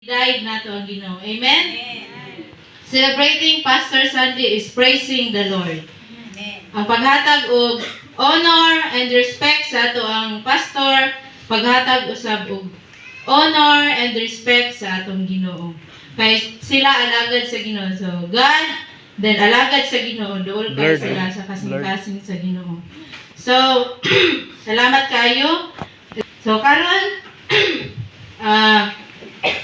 Died nato ang Ginoo. Amen? Celebrating Pastor Sunday is praising the Lord. Ang paghatag og honor and respect sa ato ang pastor, paghatag usab og honor and respect sa atong Ginoo. Kay sila alagad sa Ginoo. So God, then alagad sa Ginoo, duol kay sila sa kasing-kasing sa Ginoo. So salamat kayo. So karon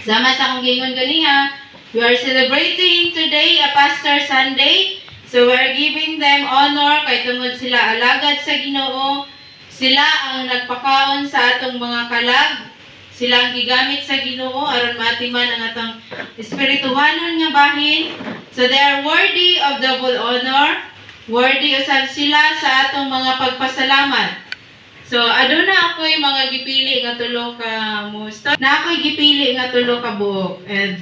sama sa akong gingon ganiha, we are celebrating today a Pastor Sunday. So we are giving them honor kay tungod sila alagad sa Ginoo. Sila ang nagpakaon sa atong mga kalag. Sila ang gigamit sa Ginoo aron maatiman ang atong espirituhanon nga bahin. So they are worthy of double honor. Worthy usab sila sa atong mga pagpasalamat. So aduna ako'y mga gipili nga tulo ka musta. Na ako'y gipili nga tulo ka buok. And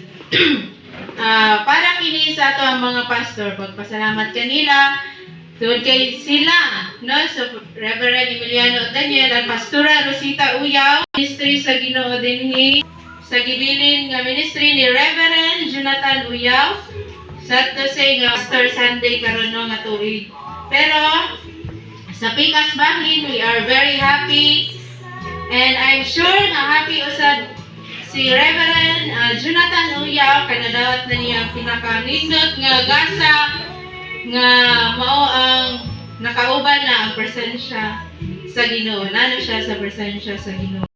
para kini sa ato ang mga pastor, pagpasalamat kanila tungod kay sila, no? So Reverend Emiliano Daniel at Pastora Rosita Uyaw, ministry sa Ginoo dinhi sa gibilin nga ministry ni Reverend Jonathan Uyaw. Sad to say nga Pastor Sunday karon nga tuig. Pero sa Pikas Bahin, we are very happy, and I'm sure na happy usab si Reverend Jonathan Uyaw, kanadawat na niya ang pinakanindot nga gasa nga mao ang nakauban na ang presensya sa Ginoo. Nano siya sa presensya sa Ginoo.